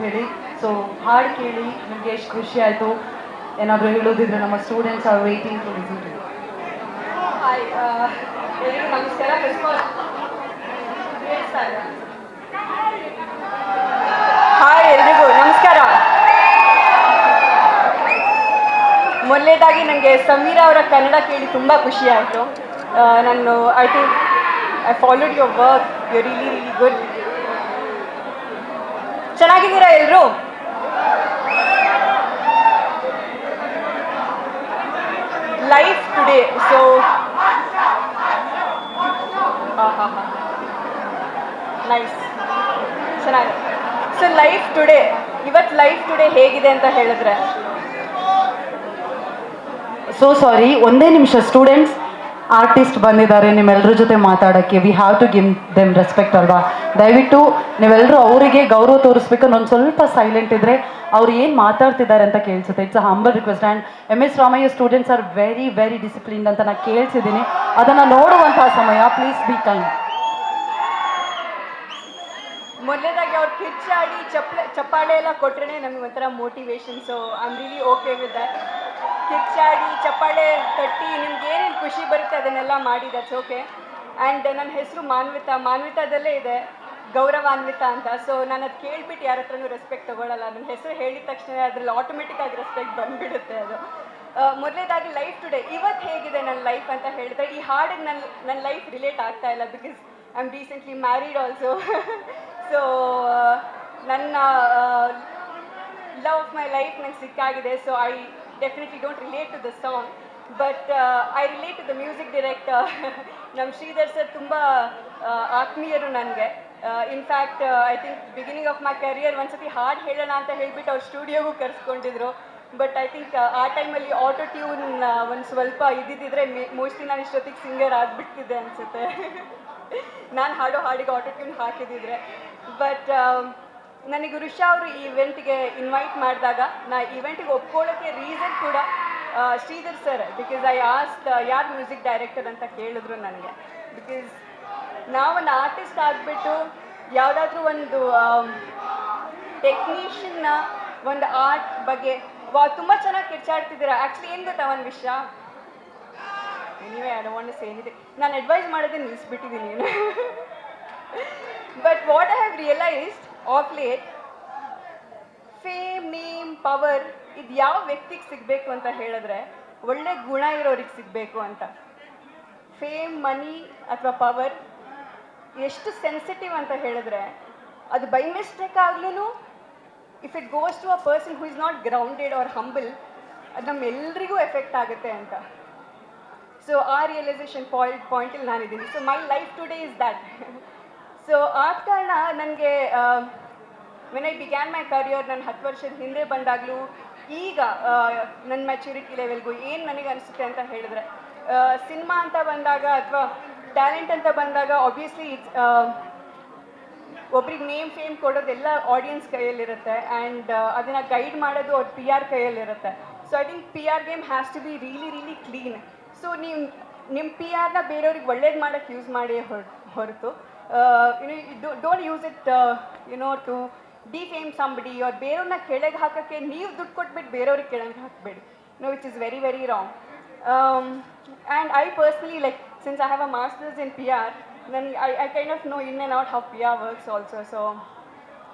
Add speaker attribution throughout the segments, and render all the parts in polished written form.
Speaker 1: ಹೇಳಿ. ಸೊ ಹಾಡು ಕೇಳಿ ನಿಮಗೆ ಎಷ್ಟು ಖುಷಿ ಆಯಿತು, ಏನಾದರೂ ಹೇಳೋದಿದ್ರೆ ನಮ್ಮ students are waiting to listen to.
Speaker 2: Hi, ಎಲ್ರಿಗೂ ನಮಸ್ಕಾರ. ಹಾಯ್ ಎಲ್ರಿಗೂ ನಮಸ್ಕಾರ. ಮೊದಲನೇದಾಗಿ ನನಗೆ ಸಮೀರಾ ಅವರ ಕನ್ನಡ ಕೇಳಿ ತುಂಬ ಖುಷಿ ಆಯಿತು. ನಾನು I think I followed your work, you really really good. ಚೆನ್ನಾಗಿದ್ದೀರಾ ಎಲ್ಲರೂ? ಲೈಫ್ ಟುಡೇ, ಸೊ ನೈಸ್, ಚೆನ್ನಾಗಿದೆ. ಸೊ ಲೈಫ್ ಟುಡೇ, ಇವತ್ತು ಲೈಫ್ ಟುಡೇ ಹೇಗಿದೆ ಅಂತ ಹೇಳಿದ್ರೆ,
Speaker 1: ಸೊ ಸಾರಿ, ಒಂದೇ ನಿಮಿಷ. ಸ್ಟೂಡೆಂಟ್ಸ್ ಆರ್ಟಿಸ್ಟ್ ಬಂದಿದ್ದಾರೆ ನಿಮ್ಮೆಲ್ಲರ ಜೊತೆ ಮಾತಾಡೋಕ್ಕೆ. We have to give them respect ಅಲ್ವಾ? ದಯವಿಟ್ಟು ನೀವೆಲ್ಲರೂ ಅವರಿಗೆ ಗೌರವ ತೋರಿಸ್ಬೇಕು. ನಾನು ಸ್ವಲ್ಪ ಸೈಲೆಂಟ್ ಇದ್ದರೆ ಅವ್ರು ಏನು ಮಾತಾಡ್ತಿದ್ದಾರೆ ಅಂತ ಕೇಳಿಸುತ್ತೆ. It's a humble request. And MS Ramaiah students are very very disciplined ಅಂತ ನಾನು ಕೇಳಿಸಿದ್ದೀನಿ. ಅದನ್ನು ನೋಡುವಂತಹ ಸಮಯ. Please be kind.
Speaker 2: ಮೊದಲನೇದಾಗಿ ಅವ್ರು ಕಿರ್ಚಾಡಿ ಚಪ್ಪಾಳೆ ಎಲ್ಲ ಕೊಟ್ರೆ ನಮಗೆ ಒಂಥರ motivation. So I am really okay with that. ಕಿರ್ಚಾಡಿ ಚಪ್ಪಾಳೆ ತಟ್ಟಿ ನಿಮ್ಗೆ ಏನೇನು ಖುಷಿ ಬರುತ್ತೆ ಅದನ್ನೆಲ್ಲ ಮಾಡಿ, ದಟ್ಸ್ ಓಕೆ. ಆ್ಯಂಡ್ ನನ್ನ ಹೆಸರು ಮಾನ್ವಿತಾದಲ್ಲೇ ಇದೆ ಗೌರವಾನ್ವಿತಾ ಅಂತ. ಸೊ ನಾನು ಅದು ಕೇಳ್ಬಿಟ್ಟು ಯಾರ ಹತ್ರನೂ ರೆಸ್ಪೆಕ್ಟ್ ತೊಗೊಳ್ಳಲ್ಲ. ನನ್ನ ಹೆಸರು ಹೇಳಿದ ತಕ್ಷಣ ಅದರಲ್ಲಿ ಆಟೋಮೆಟಿಕ್ಕಾಗಿ ರೆಸ್ಪೆಕ್ಟ್ ಬಂದುಬಿಡುತ್ತೆ ಅದು. ಮೊದಲನೇದಾಗಿ ಲೈಫ್ ಟುಡೇ, ಇವತ್ತು ಹೇಗಿದೆ ನನ್ನ ಲೈಫ್ ಅಂತ ಹೇಳಿದ್ರೆ, ಈ ಹಾಡಿಗೆ ನನ್ನ ಲೈಫ್ ರಿಲೇಟ್ ಆಗ್ತಾ ಇಲ್ಲ. Because I am recently married also. So ನನ್ನ ಲವ್ ಆಫ್ ಮೈ ಲೈಫ್ ನಂಗೆ ಸಿಕ್ಕಾಗಿದೆ. So I definitely don't relate to the song, but I relate to the music director. ನಮ್ಮ ಶ್ರೀಧರ್ ಸರ್ ತುಂಬ ಆತ್ಮೀಯರು ನನಗೆ. In fact I think beginning of my career ಒಂದ್ಸತಿ ಹಾಡು ಹೇಳೋಣ ಅಂತ ಹೇಳಿಬಿಟ್ಟು ಅವ್ರು ಸ್ಟುಡಿಯೋಗೂ ಕರೆಸ್ಕೊಂಡಿದ್ರು. ಬಟ್ ಐ ಥಿಂಕ್ ಆ ಟೈಮಲ್ಲಿ ಆಟೋ ಟ್ಯೂನ್ ಒಂದು ಸ್ವಲ್ಪ ಇದ್ದಿದ್ದರೆ ಮೋಸ್ಟ್ಲಿ ನಾನು ಇಷ್ಟೊತ್ತಿಗೆ ಸಿಂಗರ್ ಆಗಿಬಿಡ್ತಿದ್ದೆ ಅನಿಸುತ್ತೆ. ನಾನು ಹಾಡೋ ಹಾಡಿಗೆ ಆಟೋ ಟ್ಯೂನ್ ಹಾಕಿದ್ದಿದ್ರೆ. ಬಟ್ ನನಗೆ ಋಷಾ ಅವರು ಈ ಇವೆಂಟ್ಗೆ ಇನ್ವೈಟ್ ಮಾಡಿದಾಗ ನಾ ಇವೆಂಟಿಗೆ ಒಪ್ಕೊಳ್ಳೋಕ್ಕೆ ರೀಸನ್ ಕೂಡ Sridhar sir. Because I asked ಯಾರು ಮ್ಯೂಸಿಕ್ ಡೈರೆಕ್ಟರ್ ಅಂತ ಕೇಳಿದ್ರು ನನಗೆ. ಬಿಕಾಸ್ ನಾವೊಂದು ಆರ್ಟಿಸ್ಟ್ ಆಗಿಬಿಟ್ಟು ಯಾವುದಾದ್ರೂ ಒಂದು ಟೆಕ್ನಿಷಿಯನ್ನ ಒಂದು ಆರ್ಟ್ ಬಗ್ಗೆ ತುಂಬ ಚೆನ್ನಾಗಿ ಕಿರ್ಚಾಡ್ತಿದ್ದೀರಾ. ಆ್ಯಕ್ಚುಲಿ ಏನು ಗೊತ್ತಾ ಒಂದು ವಿಷಯ, anyway I don't want to say anything. ನಾನು ಅಡ್ವೈಸ್ ಮಾಡೋದೇ ನಿಲ್ಲಿಸ್ಬಿಟ್ಟಿದ್ದೀನಿ. But what I have realised of late, fame, name, power ಇದು ಯಾವ ವ್ಯಕ್ತಿಗೆ ಸಿಗಬೇಕು ಅಂತ ಹೇಳಿದ್ರೆ ಒಳ್ಳೆ ಗುಣ ಇರೋರಿಗೆ ಸಿಗಬೇಕು ಅಂತ. ಫೇಮ್, ಮನಿ ಅಥವಾ ಪವರ್ ಎಷ್ಟು ಸೆನ್ಸಿಟಿವ್ ಅಂತ ಹೇಳಿದ್ರೆ, ಅದು ಬೈ ಮಿಸ್ಟೇಕ್ ಆಗ್ಲೂ if it goes to a person who is not grounded or humble, ಅದು ನಮ್ಮೆಲ್ಲರಿಗೂ ಎಫೆಕ್ಟ್ ಆಗುತ್ತೆ ಅಂತ. ಸೊ ಆ ರಿಯಲೈಸೇಷನ್ ಪಾಯಿಂಟಲ್ಲಿ ನಾನಿದ್ದೀನಿ. So my life today is that. So ಆದ ಕಾರಣ ನನಗೆ when I began my career, ನಾನು 10 ವರ್ಷದ ಹಿಂದೆ ಬಂದಾಗಲೂ ಈಗ ನನ್ನ ಮೆಚುರಿಟಿ ಲೆವೆಲ್ಗೂ ಏನು ನನಗೆ ಅನಿಸುತ್ತೆ ಅಂತ ಹೇಳಿದ್ರೆ, ಸಿನಿಮಾ ಅಂತ ಬಂದಾಗ ಅಥವಾ ಟ್ಯಾಲೆಂಟ್ ಅಂತ ಬಂದಾಗ ಆಬ್ವಿಯಸ್ಲಿ ಇಟ್ಸ್ ಒಬ್ರಿಗೆ ನೇಮ್ ಫೇಮ್ ಕೊಡೋದೆಲ್ಲ ಆಡಿಯನ್ಸ್ ಕೈಯಲ್ಲಿರುತ್ತೆ. ಆ್ಯಂಡ್ ಅದನ್ನು ಗೈಡ್ ಮಾಡೋದು ಅವ್ರ PR ಕೈಯಲ್ಲಿರುತ್ತೆ. So I think PR game has to be really clean. So ನೀವು ನಿಮ್ಮ PRನ ಬೇರೆಯವ್ರಿಗೆ ಒಳ್ಳೇದು ಮಾಡೋಕ್ಕೆ ಯೂಸ್ ಮಾಡಿ ಹೊರತು don't use it to defame somebody or ಬೇರೆಯವ್ರನ್ನ ಕೆಳಗೆ ಹಾಕೋಕ್ಕೆ ನೀವು ದುಡ್ಡು ಕೊಟ್ಬಿಟ್ಟು ಬೇರೆಯವ್ರಿಗೆ ಕೆಳಗೆ ಹಾಕಬೇಡಿ. Which is very very wrong. And I personally like since I have a masters in PR, ನನಗೆ I kind of know in and out how PR works also. So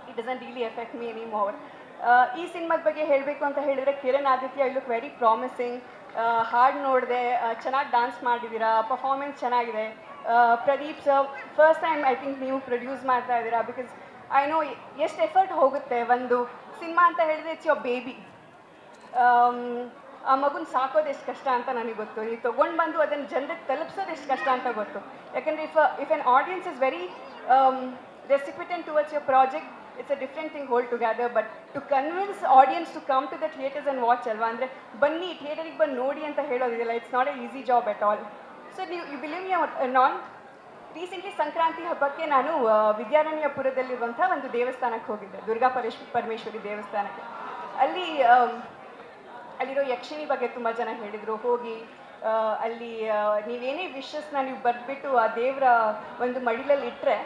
Speaker 2: it doesn't really affect me anymore. ಈ ಸಿನಿಮಾದ ಬಗ್ಗೆ ಹೇಳಬೇಕು ಅಂತ ಹೇಳಿದರೆ, Kiran Aditya I look very promising. ಹಾಡು ನೋಡಿದೆ, ಚೆನ್ನಾಗಿ ಡ್ಯಾನ್ಸ್ ಮಾಡಿದ್ದೀರಾ, ಪರ್ಫಾರ್ಮೆನ್ಸ್ ಚೆನ್ನಾಗಿದೆ. Pradeep sir, first time I think ನೀವು ಪ್ರೊಡ್ಯೂಸ್ ಮಾಡ್ತಾ ಇದ್ದೀರಾ. ಬಿಕಾಸ್ ಐ ನೋ ಎಷ್ಟು ಎಫರ್ಟ್ ಹೋಗುತ್ತೆ. ಒಂದು ಸಿನಿಮಾ ಅಂತ ಹೇಳಿದ್ರೆ ಇಟ್ಸ್ ಯೋರ್ ಬೇಬಿ. ಆ ಮಗುನ ಸಾಕೋದು ಎಷ್ಟು ಕಷ್ಟ ಅಂತ ನನಗೆ ಗೊತ್ತು. ನೀವು ತೊಗೊಂಡು ಬಂದು ಅದನ್ನು ಜನರಿಗೆ ತಲುಪಿಸೋದು ಎಷ್ಟು ಕಷ್ಟ ಅಂತ ಗೊತ್ತು. ಯಾಕಂದರೆ if an audience is very recipient towards your project, it's a different thing whole together. But to convince audience to come to the theatres and watch ಅಲ್ವಾ, ಅಂದರೆ ಬನ್ನಿ ಥಿಯೇಟರಿಗೆ ಬಂದು ನೋಡಿ ಅಂತ ಹೇಳೋದಿಲ್ಲ. It's not a easy job at all. So you believe me ನಾನ್, recently Sankranti ಹಬ್ಬಕ್ಕೆ ನಾನು ವಿದ್ಯಾರಣ್ಯಪುರದಲ್ಲಿರುವಂಥ ಒಂದು ದೇವಸ್ಥಾನಕ್ಕೆ ಹೋಗಿದ್ದೆ, ದುರ್ಗಾ ಪರಮೇಶ್ವರಿ ದೇವಸ್ಥಾನಕ್ಕೆ. ಅಲ್ಲಿರೋ ಯಕ್ಷಿಣಿ ಬಗ್ಗೆ ತುಂಬ ಜನ ಹೇಳಿದರು. ಹೋಗಿ ಅಲ್ಲಿ ನೀವೇನೇ ವಿಶಸ್ನ ನೀವು ಬರೆದ್ಬಿಟ್ಟು ಆ ದೇವರ ಒಂದು ಮಡಿಲಲ್ಲಿ ಇಟ್ಟರೆ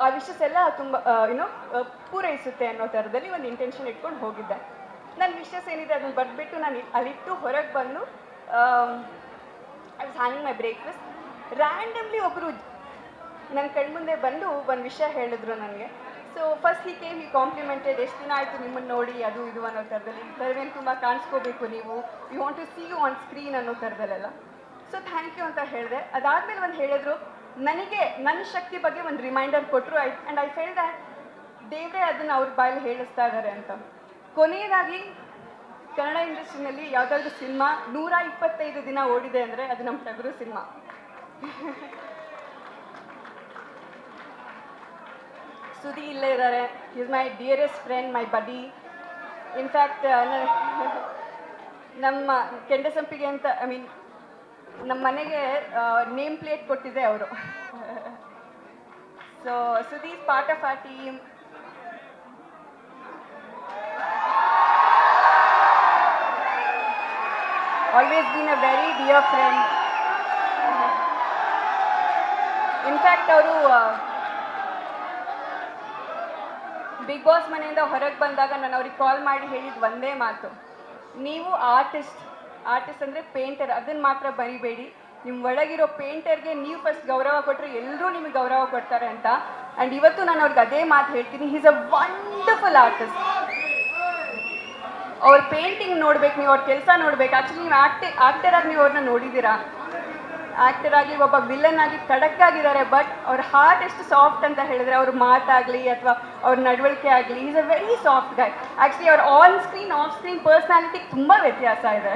Speaker 2: ಆ ವಿಷಸ್ ಎಲ್ಲ ತುಂಬ ಏನೋ ಪೂರೈಸುತ್ತೆ ಅನ್ನೋ ಥರದಲ್ಲಿ ಒಂದು ಇಂಟೆನ್ಷನ್ ಇಟ್ಕೊಂಡು ಹೋಗಿದ್ದೆ. ನನ್ನ ವಿಷಸ್ ಏನಿದೆ ಅದನ್ನು ಬರೆದ್ಬಿಟ್ಟು ನಾನು ಅಲ್ಲಿಟ್ಟು ಹೊರಗೆ ಬಂದು I was having my breakfast. Randomly ಒಬ್ಬರು ನನ್ನ ಕಣ್ಮುಂದೆ ಬಂದು ಒಂದು ವಿಷಯ ಹೇಳಿದ್ರು ನನಗೆ. So first he came, he complimented, ಎಷ್ಟು ದಿನ ಆಯಿತು ನಿಮ್ಮನ್ನು ನೋಡಿ, ಅದು ಇದು ಅನ್ನೋ ಥರದಲ್ಲಿ, ಕರ್ವೇನು ತುಂಬ ಕಾಣಿಸ್ಕೋಬೇಕು ನೀವು, you want to see you on screen ಅನ್ನೋ ಥರದಲ್ಲೆಲ್ಲ. ಸೊ ಥ್ಯಾಂಕ್ ಯು ಅಂತ ಹೇಳಿದೆ. ಅದಾದಮೇಲೆ ಒಂದು ಹೇಳಿದ್ರು, ನನಗೆ ನನ್ನ ಶಕ್ತಿ ಬಗ್ಗೆ ಒಂದು ರಿಮೈಂಡರ್ ಕೊಟ್ಟರು. ಆ್ಯಂಡ್ ಐ ಫೀಲ್ ದ್ಯಾಟ್ ದೇವರೇ ಅದನ್ನು ಅವ್ರ ಬಾಯಲ್ಲಿ ಹೇಳಿಸ್ತಾ ಇದ್ದಾರೆ ಅಂತ. ಕೊನೆಯದಾಗಿ ಕನ್ನಡ ಇಂಡಸ್ಟ್ರಿನಲ್ಲಿ ಯಾವುದಾದ್ರೂ ಸಿನಿಮಾ 125 ದಿನ ಓಡಿದೆ ಅಂದರೆ ಅದು ನಮ್ಮ ಟಗರು ಸಿನಿಮಾ. ಸುದಿ ಇಲ್ಲೇ ಇದ್ದಾರೆ. ಈಸ್ ಮೈ ಡಿಯರೆಸ್ಟ್ ಫ್ರೆಂಡ್, ಮೈ ಬಡಿ. ಇನ್ಫ್ಯಾಕ್ಟ್ ನಮ್ಮ ಕೆಂಡಸಂಪಿಗೆ ಅಂತ ನಮ್ಮ ಮನೆಗೆ ನೇಮ್ ಪ್ಲೇಟ್ ಕೊಟ್ಟಿದ್ದೆ ಅವರು. So Sudhi is part of our team. Always been a very dear friend. In fact ಅವರು ಬಿಗ್ ಬಾಸ್ ಮನೆಯಿಂದ ಹೊರಗೆ ಬಂದಾಗ ನಾನು ಅವ್ರಿಗೆ ಕಾಲ್ ಮಾಡಿ ಹೇಳಿದ್ದು ಒಂದೇ ಮಾತು, ನೀವು ಆರ್ಟಿಸ್ಟ್ ಅಂದರೆ ಪೇಂಟರ್, ಅದನ್ನು ಮಾತ್ರ ಬರಿಬೇಡಿ. ನಿಮ್ಮ ಒಳಗಿರೋ ಪೇಂಟರ್ಗೆ ನೀವು ಫಸ್ಟ್ ಗೌರವ ಕೊಟ್ಟರೆ ಎಲ್ಲರೂ ನಿಮಗೆ ಗೌರವ ಕೊಡ್ತಾರೆ ಅಂತ. ಆ್ಯಂಡ್ ಇವತ್ತು ನಾನು ಅವ್ರಿಗೆ ಅದೇ ಮಾತು ಹೇಳ್ತೀನಿ. Is a wonderful artist. ಅವ್ರ ಪೇಂಟಿಂಗ್ ನೋಡ್ಬೇಕು, ನೀವು ಅವ್ರ ಕೆಲಸ ನೋಡ್ಬೇಕು. ಆ್ಯಕ್ಚುಲಿ ನೀವು ಆ್ಯಕ್ಟರ್ ಆಗಿ ನೀವು ಅವ್ರನ್ನ ನೋಡಿದ್ದೀರಾ. ಆ್ಯಕ್ಟರ್ ಆಗಿ ಒಬ್ಬ ವಿಲನ್ ಆಗಿ ಖಡಕ್ ಆಗಿದ್ದಾರೆ, ಬಟ್ ಅವ್ರ ಹಾರ್ಟ್ ಎಷ್ಟು ಸಾಫ್ಟ್ ಅಂತ ಹೇಳಿದ್ರೆ ಅವ್ರ ಮಾತಾಗಲಿ ಅಥವಾ ಅವ್ರ ನಡವಳಿಕೆ ಆಗಲಿ, is a very soft Guy. Actually ಅವ್ರ ಆನ್ ಸ್ಕ್ರೀನ್ ಆಫ್ ಸ್ಕ್ರೀನ್ ಪರ್ಸ್ನಾಲಿಟಿಗೆ ತುಂಬ ವ್ಯತ್ಯಾಸ ಇದೆ.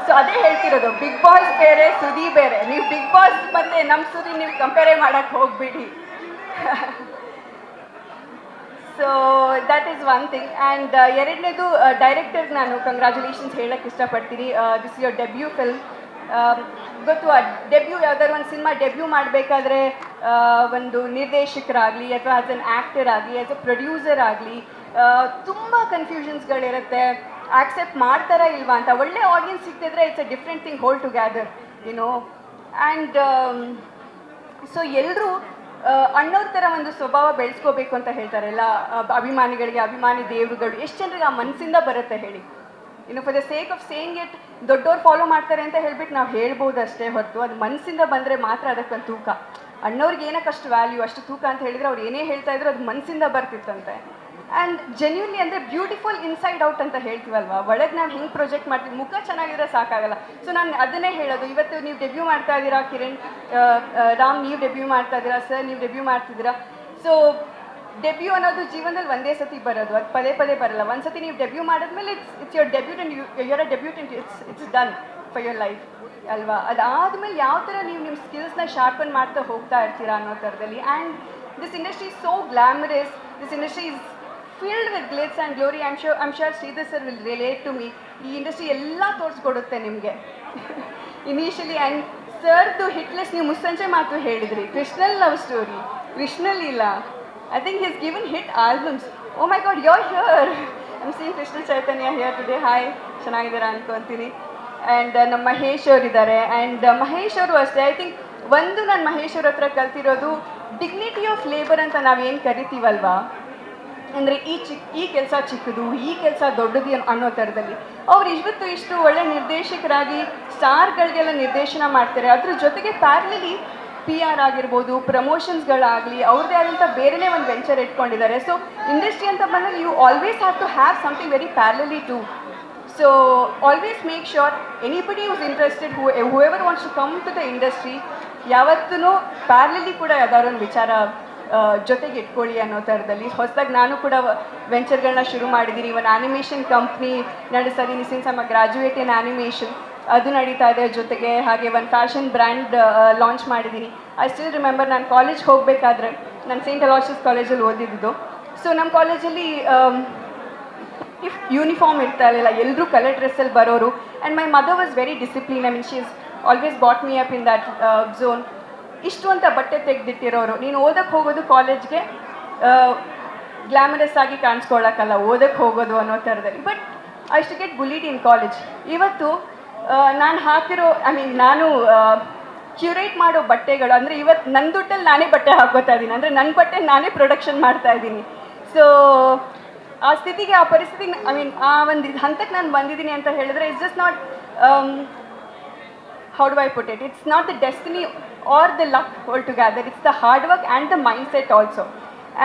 Speaker 2: ಸೊ ಅದೇ ಹೇಳ್ತಿರೋದು, ಬಿಗ್ ಬಾಸ್ ಬೇರೆ, ಸುದಿ ಬೇರೆ. ನೀವು ಬಿಗ್ ಬಾಸ್ ಮತ್ತು ನಮ್ಮ ಸುದಿ ನೀವು ಕಂಪೇರೇ ಮಾಡೋಕ್ಕೆ ಹೋಗ್ಬಿಡಿ. So that is one thing. And ಎರಡನೇದು, ಡೈರೆಕ್ಟರ್ಗೆ ನಾನು ಕಂಗ್ರ್ಯಾಚುಲೇಷನ್ಸ್ ಹೇಳೋಕ್ಕೆ ಇಷ್ಟಪಡ್ತೀನಿ. This is your debut film. ಗೊತ್ತು, ಡೆಬ್ಯೂ ಯಾವ್ದಾದ್ರು ಒಂದು ಸಿನಿಮಾ ಡೆಬ್ಯೂ ಮಾಡಬೇಕಾದ್ರೆ ಒಂದು ನಿರ್ದೇಶಕರಾಗಲಿ ಅಥವಾ ಆ್ಯಸ್ ಅನ್ ಆ್ಯಕ್ಟರ್ ಆಗಲಿ, ಆ್ಯಸ್ ಅ ಪ್ರೊಡ್ಯೂಸರ್ ಆಗಲಿ ತುಂಬ ಕನ್ಫ್ಯೂಷನ್ಸ್ಗಳಿರುತ್ತೆ. ಆಕ್ಸೆಪ್ಟ್ ಮಾಡ್ತಾರಾ ಇಲ್ವಾ ಅಂತ. ಒಳ್ಳೆ ಆಡಿಯನ್ಸ್ ಸಿಗ್ತಿದ್ರೆ it's a different thing whole together, you know. And so ಎಲ್ಲರೂ ಅಣ್ಣವ್ರ ಥರ ಒಂದು ಸ್ವಭಾವ ಬೆಳೆಸ್ಕೋಬೇಕು ಅಂತ ಹೇಳ್ತಾರೆ ಎಲ್ಲ ಅಭಿಮಾನಿಗಳಿಗೆ. ಅಭಿಮಾನಿ ದೇವರುಗಳು ಎಷ್ಟು ಜನರಿಗೆ ಆ ಮನಸ್ಸಿಂದ ಬರುತ್ತೆ ಹೇಳಿ. ಇನ್ನು for the sake of saying it, ದೊಡ್ಡವ್ರು ಫಾಲೋ ಮಾಡ್ತಾರೆ ಅಂತ ಹೇಳ್ಬಿಟ್ಟು ನಾವು ಹೇಳ್ಬೋದು ಅಷ್ಟೇ ಹೊರತು, ಅದು ಮನಸ್ಸಿಂದ ಬಂದರೆ ಮಾತ್ರ ಅದಕ್ಕೊಂದು ತೂಕ. ಅಣ್ಣವ್ರಿಗೆ ಏನಕ್ಕೆ ಅಷ್ಟು ವ್ಯಾಲ್ಯೂ, ಅಷ್ಟು ತೂಕ ಅಂತ ಹೇಳಿದರೆ ಅವ್ರು ಏನೇ ಹೇಳ್ತಾ ಇದ್ರು ಅದು ಮನಸ್ಸಿಂದ ಬರ್ತಿತ್ತಂತೆ. ಆ್ಯಂಡ್ ಜೆನ್ಯೂನ್ಲಿ ಅಂದರೆ ಬ್ಯೂಟಿಫುಲ್ ಇನ್ಸೈಡ್ ಔಟ್ ಅಂತ ಹೇಳ್ತೀವಲ್ವ, ಒಳಗೆ ನಾವು ಹೆಂಗೆ ಪ್ರೊಜೆಕ್ಟ್ ಮಾಡ್ತೀವಿ, ಮುಖ ಚೆನ್ನಾಗಿದ್ರೆ ಸಾಕಾಗಲ್ಲ. ಸೊ ನಾನು ಅದನ್ನೇ ಹೇಳೋದು. ಇವತ್ತು ನೀವು ಡೆಬ್ಯೂ ಮಾಡ್ತಾ ಇದ್ದೀರಾ, ಕಿರಣ್, ರಾಮ್ ನೀವು ಡೆಬ್ಯೂ ಮಾಡ್ತಾ ಇದ್ದೀರಾ, ಸರ್ ನೀವು ಡೆಬ್ಯೂ ಮಾಡ್ತಿದ್ದೀರಾ. ಸೊ ಡೆಬ್ಯೂ ಅನ್ನೋದು ಜೀವನದಲ್ಲಿ ಒಂದೇ ಸತಿ ಬರೋದು, ಅದು ಪದೇ ಪದೇ ಬರಲ್ಲ. ಒಂದು ಸತಿ ನೀವು ಡೆಬ್ಯೂ ಮಾಡಿದ್ಮೇಲೆ it's your debutant, your a debutant, it's done for your life ಅಲ್ವಾ. ಅದಾದಮೇಲೆ ಯಾವ ಥರ ನೀವು ನಿಮ್ಮ ಸ್ಕಿಲ್ಸ್ನ ಶಾರ್ಪನ್ ಮಾಡ್ತಾ ಹೋಗ್ತಾ ಇರ್ತೀರಾ ಅನ್ನೋ ಥರದಲ್ಲಿ. And this industry is so glamorous, this industry is filled with glitz and glory. I'm sure Sridhar sir will relate to me. ಈ ಇಂಡಸ್ಟ್ರಿ ಎಲ್ಲ ತೋರಿಸ್ಕೊಡುತ್ತೆ ನಿಮಗೆ ಇನಿಷಿಯಲಿ. ಆ್ಯಂಡ್ ಸರ್ದು ಹಿಟ್ಲೆಸ್ ನೀವು ಮುಸ್ಸಂಜೆ ಮಾತು ಹೇಳಿದ್ರಿ, ಕೃಷ್ಣಲ್ ಲವ್ ಸ್ಟೋರಿ, ಕೃಷ್ಣಲ್ ಇಲ್ಲ, I think he's given hit albums. Oh my god, you are here. I'm seeing Krishna Chaitanya here today. Hi, ಚೆನ್ನಾಗಿದ್ದೀರಾ ಅನ್ಕೊತೀನಿ. ಆ್ಯಂಡ್ ನಮ್ಮ ಮಹೇಶ್ ಅವರಿದ್ದಾರೆ. ಆ್ಯಂಡ್ ಮಹೇಶ್ ಅವರು ಅಷ್ಟೇ. ಐ ಥಿಂಕ್ ಒಂದು ನಾನು ಮಹೇಶ್ ಅವ್ರ ಹತ್ರ ಕಲ್ತಿರೋದು ಡಿಗ್ನಿಟಿ ಆಫ್ ಲೇಬರ್ ಅಂತ ನಾವೇನು ಕರಿತೀವಲ್ವಾ, ಅಂದರೆ ಈ ಕೆಲಸ ಚಿಕ್ಕದು, ಈ ಕೆಲಸ ದೊಡ್ಡದು ಅನ್ನೋ ಥರದಲ್ಲಿ. ಅವ್ರು ಇಷ್ಟು ಒಳ್ಳೆ ನಿರ್ದೇಶಕರಾಗಿ ಸ್ಟಾರ್ಗಳಿಗೆಲ್ಲ ನಿರ್ದೇಶನ ಮಾಡ್ತಾರೆ. ಅದ್ರ ಜೊತೆಗೆ ಪ್ಯಾರಲಲಿ PR ಆಗಿರ್ಬೋದು, ಪ್ರಮೋಷನ್ಸ್ಗಳಾಗಲಿ, ಅವ್ರದ್ದೇ ಆದಂಥ ಬೇರೆಯೇ ಒಂದು ವೆಂಚರ್ ಇಟ್ಕೊಂಡಿದ್ದಾರೆ. ಸೊ ಇಂಡಸ್ಟ್ರಿ ಅಂತ ಬಂದಾಗ you always have to have something very parallelly too. So always make sure anybody who's interested, whoever wants to come to the industry, ಯಾವತ್ತೂ ಪ್ಯಾರಲಲಿ ಕೂಡ ಯಾವ್ದಾದ್ರು ಒಂದು ವಿಚಾರ ಜೊತೆಗೆ ಇಟ್ಕೊಳ್ಳಿ ಅನ್ನೋ ಥರದಲ್ಲಿ. ಹೊಸದಾಗಿ ನಾನು ಕೂಡ ವೆಂಚರ್ಗಳನ್ನ ಶುರು ಮಾಡಿದ್ದೀನಿ. ಒಂದು ಆ್ಯನಿಮೇಷನ್ ಕಂಪ್ನಿ ನಡೆಸ್ತಾ ಇದ್ದೀನಿ since I'm a graduate in animation, ಅದು ನಡೀತಾ ಇದೆ. ಜೊತೆಗೆ ಹಾಗೆ ಒಂದು ಫ್ಯಾಷನ್ ಬ್ರ್ಯಾಂಡ್ ಲಾಂಚ್ ಮಾಡಿದ್ದೀನಿ. ಐ ಸ್ಟಿಲ್ ರಿಮೆಂಬರ್, ನಾನು ಕಾಲೇಜ್ ಹೋಗಬೇಕಾದ್ರೆ, ನಾನು ಸೇಂಟ್ ಅಲಾಷಿಯಸ್ ಕಾಲೇಜಲ್ಲಿ ಓದಿದ್ದು. ಸೊ ನಮ್ಮ ಕಾಲೇಜಲ್ಲಿ ಯೂನಿಫಾರ್ಮ್ ಇರ್ತಾ ಇರಲಿಲ್ಲ, ಎಲ್ಲರೂ ಕಲರ್ ಡ್ರೆಸ್ಸಲ್ಲಿ ಬರೋರು. And my mother was very discipline. I mean she is always brought me up in that zone. ಇಷ್ಟು ಅಂತ ಬಟ್ಟೆ ತೆಗೆದಿಟ್ಟಿರೋರು. ನೀನು ಓದಕ್ಕೆ ಹೋಗೋದು ಕಾಲೇಜ್ಗೆ ಗ್ಲಾಮರಸ್ ಆಗಿ ಕಾಣಿಸ್ಕೊಳ್ಳೋಕ್ಕಲ್ಲ, ಓದಕ್ಕೆ ಹೋಗೋದು ಅನ್ನೋ ಥರದಲ್ಲಿ. ಬಟ್ ಐ ಶು ಗೆಟ್ ಬುಲಿಡ್ ಇನ್ ಕಾಲೇಜ್. ಇವತ್ತು ನಾನು ಹಾಕಿರೋ, ನಾನು ಕ್ಯೂರೇಟ್ ಮಾಡೋ ಬಟ್ಟೆಗಳು, ಅಂದರೆ ಇವತ್ತು ನನ್ನ ದುಡ್ಡಲ್ಲಿ ನಾನೇ ಬಟ್ಟೆ ಹಾಕೋತಾ ಇದ್ದೀನಿ, ಅಂದರೆ ನನ್ನ ಬಟ್ಟೆ ನಾನೇ ಪ್ರೊಡಕ್ಷನ್ ಮಾಡ್ತಾ ಇದ್ದೀನಿ. ಸೊ ಆ ಸ್ಥಿತಿಗೆ, ಆ ಪರಿಸ್ಥಿತಿಗೆ, ಐ ಮೀನ್ ಆ ಒಂದು ಹಂತಕ್ಕೆ ನಾನು ಬಂದಿದ್ದೀನಿ ಅಂತ ಹೇಳಿದ್ರೆ, it's just not, how do I put it? It's not the destiny or the luck altogether. It's the hard work and the mindset also.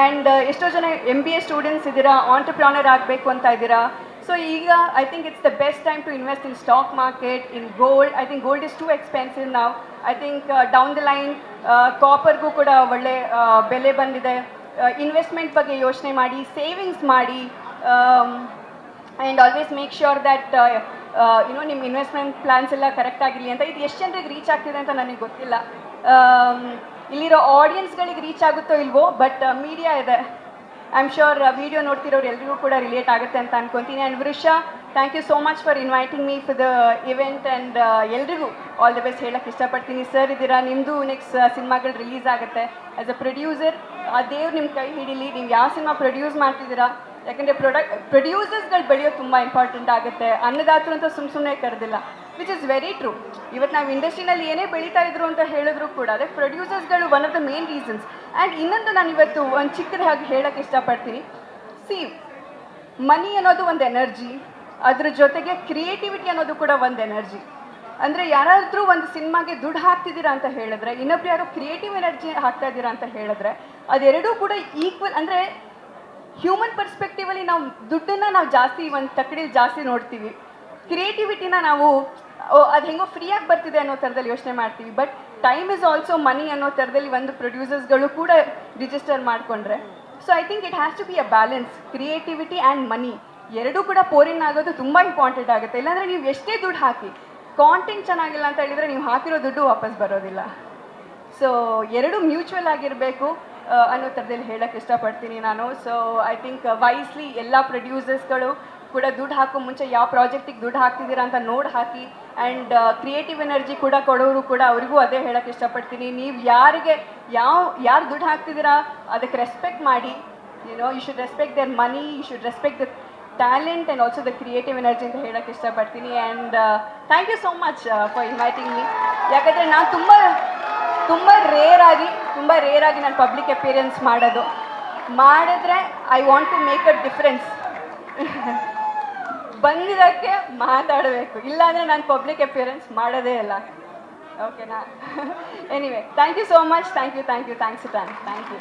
Speaker 2: And ಎಷ್ಟೋ ಜನ MBA ಸ್ಟೂಡೆಂಟ್ಸ್ ಇದ್ದೀರಾ, ಆಂಟರ್ಪ್ರಾನರ್ ಆಗಬೇಕು ಅಂತ ಇದ್ದೀರಾ. ಸೊ ಈಗ I think it's the best time to invest in stock market, in gold. I think gold is too expensive ನಾವು. I think down the line ಕಾಪರ್ಗೂ ಕೂಡ ಒಳ್ಳೆ ಬೆಲೆ ಬಂದಿದೆ. ಇನ್ವೆಸ್ಟ್ಮೆಂಟ್ ಬಗ್ಗೆ ಯೋಚನೆ ಮಾಡಿ, ಸೇವಿಂಗ್ಸ್ ಮಾಡಿ, and always make sure that ನಿಮ್ಮ ಇನ್ವೆಸ್ಟ್ಮೆಂಟ್ ಪ್ಲ್ಯಾನ್ಸ್ ಎಲ್ಲ ಕರೆಕ್ಟ್ ಆಗಿರಲಿ ಅಂತ. ಇದು ಎಷ್ಟು ಜನರಿಗೆ ರೀಚ್ ಆಗ್ತಿದೆ ಅಂತ ನನಗೆ ಗೊತ್ತಿಲ್ಲ, ಇಲ್ಲಿರೋ ಆಡಿಯನ್ಸ್ಗಳಿಗೆ ರೀಚ್ ಆಗುತ್ತೋ ಇಲ್ವೋ, ಬಟ್ ಮೀಡಿಯಾ ಇದೆ. ಐ ಆಮ್ ಶ್ಯೂರ್ ವಿಡಿಯೋ ನೋಡ್ತಿರೋರು ಎಲ್ರಿಗೂ ಕೂಡ ರಿಲೇಟ್ ಆಗುತ್ತೆ ಅಂತ ಅನ್ಕೊತೀನಿ. And Vrusha, thank you so much for inviting me for the event. And ಎಲ್ರಿಗೂ ಆಲ್ ದ ಬೆಸ್ಟ್ ಹೇಳಕ್ಕೆ ಇಷ್ಟಪಡ್ತೀನಿ. ಸರ್ ಇದ್ದೀರಾ, ನಿಮ್ಮದು ನೆಕ್ಸ್ಟ್ ಸಿನಿಮಾಗಳು ರಿಲೀಸ್ ಆಗುತ್ತೆ. ಆ್ಯಸ್ ಅ ಪ್ರೊಡ್ಯೂಸರ್ ಆ ದೇವ್ರು ನಿಮ್ಮ ಕೈ ಹಿಡೀಲಿ. ನೀವು ಯಾವ ಸಿನಿಮಾ ಪ್ರೊಡ್ಯೂಸ್ ಮಾಡ್ತಿದ್ದೀರಾ, ಯಾಕಂದರೆ ಪ್ರೊಡ್ಯೂಸರ್ಸ್ಗಳು ಬೆಳೆಯೋದು ತುಂಬ ಇಂಪಾರ್ಟೆಂಟ್ ಆಗುತ್ತೆ. ಅನ್ನದಾತರು ಅಂತ ಸುಮ್ಮನೆ ಕರೆದಿಲ್ಲ, ವಿಚ್ ಇಸ್ ವೆರಿ ಟ್ರೂ. ಇವತ್ತು ನಾವು ಇಂಡಸ್ಟ್ರಿನಲ್ಲಿ ಏನೇ ಬೆಳೀತಾ ಇದ್ರು ಅಂತ ಹೇಳಿದ್ರು ಕೂಡ ಅದಕ್ಕೆ ಪ್ರೊಡ್ಯೂಸರ್ಸ್ಗಳು one of the main reasons. And ಇನ್ನೊಂದು ನಾನು ಇವತ್ತು ಒಂದು ಚಿಕ್ಕದಾಗಿ ಹೇಳೋಕ್ಕೆ ಇಷ್ಟಪಡ್ತೀನಿ. ಸಿ, ಮನಿ ಅನ್ನೋದು ಒಂದು ಎನರ್ಜಿ, ಅದ್ರ ಜೊತೆಗೆ ಕ್ರಿಯೇಟಿವಿಟಿ ಅನ್ನೋದು ಕೂಡ ಒಂದು ಎನರ್ಜಿ. ಅಂದರೆ ಯಾರಾದರೂ ಒಂದು ಸಿನಿಮಾಗೆ ದುಡ್ಡು ಹಾಕ್ತಿದ್ದೀರಾ ಅಂತ ಹೇಳಿದ್ರೆ, ಇನ್ನೊಬ್ರು ಯಾರೋ ಕ್ರಿಯೇಟಿವ್ ಎನರ್ಜಿ ಹಾಕ್ತಾ ಇದ್ದೀರಾ ಅಂತ ಹೇಳಿದ್ರೆ, ಅದೆರಡೂ ಕೂಡ ಈಕ್ವಲ್. ಅಂದರೆ ಹ್ಯೂಮನ್ ಪರ್ಸ್ಪೆಕ್ಟಿವಲ್ಲಿ ನಾವು ದುಡ್ಡನ್ನು ನಾವು ಜಾಸ್ತಿ ಒಂದು ತಕ್ಕಡಿಲಿ ಜಾಸ್ತಿ ನೋಡ್ತೀವಿ, ಕ್ರಿಯೇಟಿವಿಟಿನ ನಾವು ಅದು ಹೆಂಗೋ ಫ್ರೀಯಾಗಿ ಬರ್ತಿದೆ ಅನ್ನೋ ಥರದಲ್ಲಿ ಯೋಚನೆ ಮಾಡ್ತೀವಿ. But time is also money ಅನ್ನೋ ಥರದಲ್ಲಿ ಒಂದು ಪ್ರೊಡ್ಯೂಸರ್ಸ್ಗಳು ಕೂಡ ರಿಜಿಸ್ಟರ್ ಮಾಡಿಕೊಂಡ್ರೆ, so I think it has to be a balance. Creativity and money ಎರಡೂ ಕೂಡ ಪೋರಿನ್ ಆಗೋದು ತುಂಬ ಇಂಪಾರ್ಟೆಂಟ್ ಆಗುತ್ತೆ. ಇಲ್ಲಾಂದರೆ ನೀವು ಎಷ್ಟೇ ದುಡ್ಡು ಹಾಕಿ ಕಾಂಟೆಂಟ್ ಚೆನ್ನಾಗಿಲ್ಲ ಅಂತ ಹೇಳಿದರೆ ನೀವು ಹಾಕಿರೋ ದುಡ್ಡು ವಾಪಸ್ ಬರೋದಿಲ್ಲ. ಸೊ ಎರಡು ಮ್ಯೂಚುವಲ್ ಆಗಿರಬೇಕು ಅನ್ನೋ ಥರದಲ್ಲಿ ಹೇಳೋಕ್ಕೆ ಇಷ್ಟಪಡ್ತೀನಿ ನಾನು. ಸೊ ಐ ಥಿಂಕ್ ವೈಸ್ಲಿ ಎಲ್ಲ ಪ್ರೊಡ್ಯೂಸರ್ಸ್ಗಳು ಕೂಡ ದುಡ್ಡು ಹಾಕೋ ಮುಂಚೆ ಯಾವ ಪ್ರಾಜೆಕ್ಟಿಗೆ ದುಡ್ಡು ಹಾಕ್ತಿದ್ದೀರಾ ಅಂತ ನೋಡಿ ಹಾಕಿ. ಆ್ಯಂಡ್ ಕ್ರಿಯೇಟಿವ್ ಎನರ್ಜಿ ಕೂಡ ಕೊಡೋರು ಕೂಡ ಅವರಿಗೂ ಅದೇ ಹೇಳೋಕ್ಕೆ ಇಷ್ಟಪಡ್ತೀನಿ. ನೀವು ಯಾರು ದುಡ್ಡು ಹಾಕ್ತಿದ್ದೀರಾ ಅದಕ್ಕೆ ರೆಸ್ಪೆಕ್ಟ್ ಮಾಡಿ. You should respect their money, you should respect the talent and also the creative energy ಅಂತ ಹೇಳೋಕ್ಕೆ ಇಷ್ಟಪಡ್ತೀನಿ. And thank you so much for inviting me. ಯಾಕಂದರೆ ನಾನು ತುಂಬ ರೇರ್ ಆಗಿ ನಾನು ಪಬ್ಲಿಕ್ ಅಪಿಯರೆನ್ಸ್ ಮಾಡಿದ್ರೆ I want to make a difference. ಬಂದಿದ್ದಕ್ಕೆ ಮಾತಾಡಬೇಕು, ಇಲ್ಲಾಂದರೆ ನಾನು ಪಬ್ಲಿಕ್ ಅಪಿಯರೆನ್ಸ್ ಮಾಡೋದೇ ಇಲ್ಲ. ಓಕೆನಾ? Anyway, thank you so much. Thank you. Thanks time. Thank you.